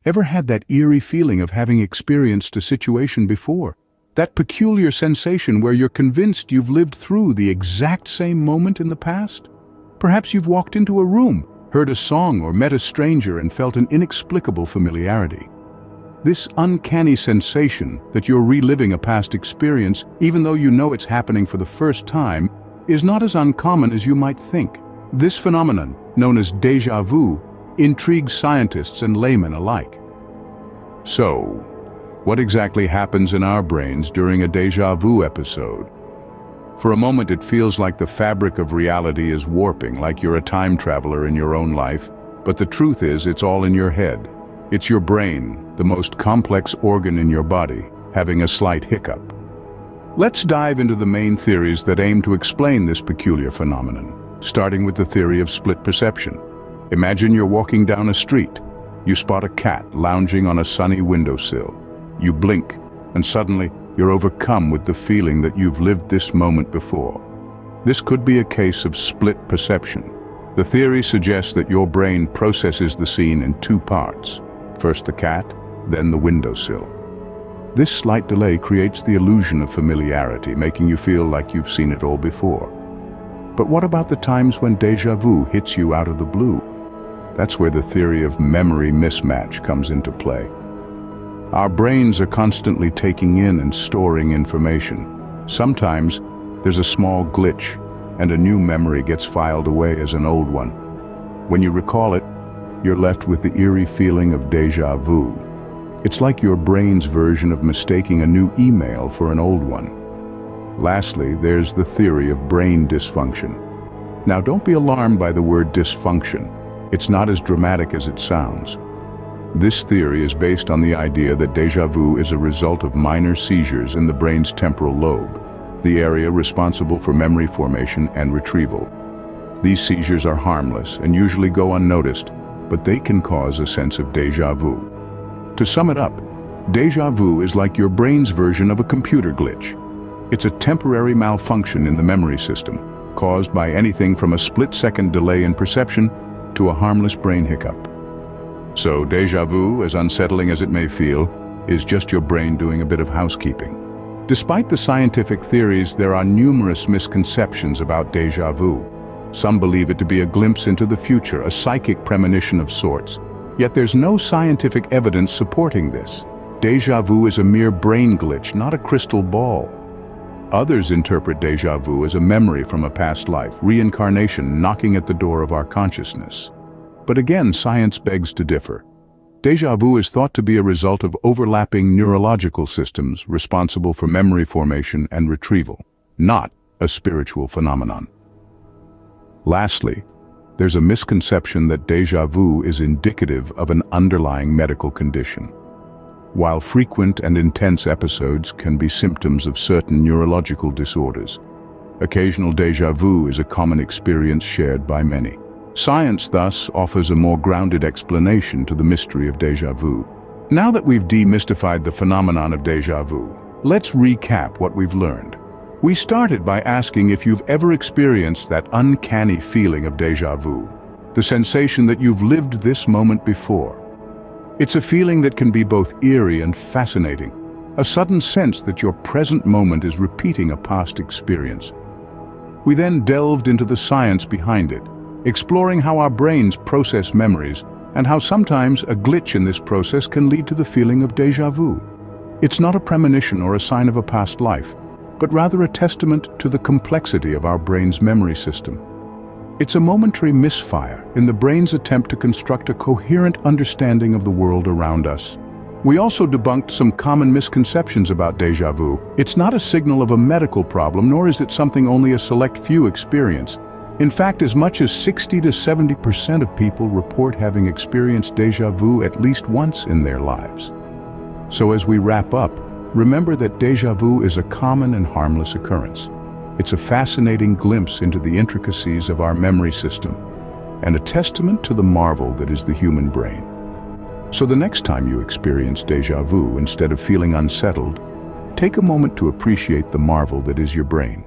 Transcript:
Ever had that eerie feeling of having experienced a situation before? That peculiar sensation where you're convinced you've lived through the exact same moment in the past? Perhaps you've walked into a room, heard a song, or met a stranger and felt an inexplicable familiarity. This uncanny sensation that you're reliving a past experience, even though you know it's happening for the first time, is not as uncommon as you might think. This phenomenon, known as déjà vu, intrigues scientists and laymen alike. So, what exactly happens in our brains during a déjà vu episode? For a moment it feels like the fabric of reality is warping, like you're a time traveler in your own life, but the truth is it's all in your head. It's your brain, the most complex organ in your body, having a slight hiccup. Let's dive into the main theories that aim to explain this peculiar phenomenon, starting with the theory of split perception. Imagine you're walking down a street. You spot a cat lounging on a sunny windowsill. You blink, and suddenly you're overcome with the feeling that you've lived this moment before. This could be a case of split perception. The theory suggests that your brain processes the scene in two parts. First the cat, then the windowsill. This slight delay creates the illusion of familiarity, making you feel like you've seen it all before. But what about the times when déjà vu hits you out of the blue? That's where the theory of memory mismatch comes into play. Our brains are constantly taking in and storing information. Sometimes there's a small glitch and a new memory gets filed away as an old one. When you recall it, you're left with the eerie feeling of déjà vu. It's like your brain's version of mistaking a new email for an old one. Lastly, there's the theory of brain dysfunction. Now, don't be alarmed by the word dysfunction. It's not as dramatic as it sounds. This theory is based on the idea that déjà vu is a result of minor seizures in the brain's temporal lobe, the area responsible for memory formation and retrieval. These seizures are harmless and usually go unnoticed, but they can cause a sense of déjà vu. To sum it up, déjà vu is like your brain's version of a computer glitch. It's a temporary malfunction in the memory system, caused by anything from a split-second delay in perception to a harmless brain hiccup. So déjà vu, as unsettling as it may feel, is just your brain doing a bit of housekeeping. Despite the scientific theories, there are numerous misconceptions about déjà vu. Some believe it to be a glimpse into the future, a psychic premonition of sorts. Yet there's no scientific evidence supporting this. Déjà vu is a mere brain glitch, not a crystal ball. Others interpret déjà vu as a memory from a past life, reincarnation knocking at the door of our consciousness. But again, science begs to differ. Déjà vu is thought to be a result of overlapping neurological systems responsible for memory formation and retrieval, not a spiritual phenomenon. Lastly, there's a misconception that déjà vu is indicative of an underlying medical condition. While frequent and intense episodes can be symptoms of certain neurological disorders, occasional déjà vu is a common experience shared by many. Science, thus, offers a more grounded explanation to the mystery of déjà vu. Now that we've demystified the phenomenon of déjà vu, let's recap what we've learned. We started by asking if you've ever experienced that uncanny feeling of déjà vu, the sensation that you've lived this moment before. It's a feeling that can be both eerie and fascinating, a sudden sense that your present moment is repeating a past experience. We then delved into the science behind it, exploring how our brains process memories and how sometimes a glitch in this process can lead to the feeling of déjà vu. It's not a premonition or a sign of a past life, but rather a testament to the complexity of our brain's memory system. It's a momentary misfire in the brain's attempt to construct a coherent understanding of the world around us. We also debunked some common misconceptions about déjà vu. It's not a signal of a medical problem, nor is it something only a select few experience. In fact, as much as 60 to 70% of people report having experienced déjà vu at least once in their lives. So as we wrap up, remember that déjà vu is a common and harmless occurrence. It's a fascinating glimpse into the intricacies of our memory system and a testament to the marvel that is the human brain. So the next time you experience déjà vu, instead of feeling unsettled, take a moment to appreciate the marvel that is your brain.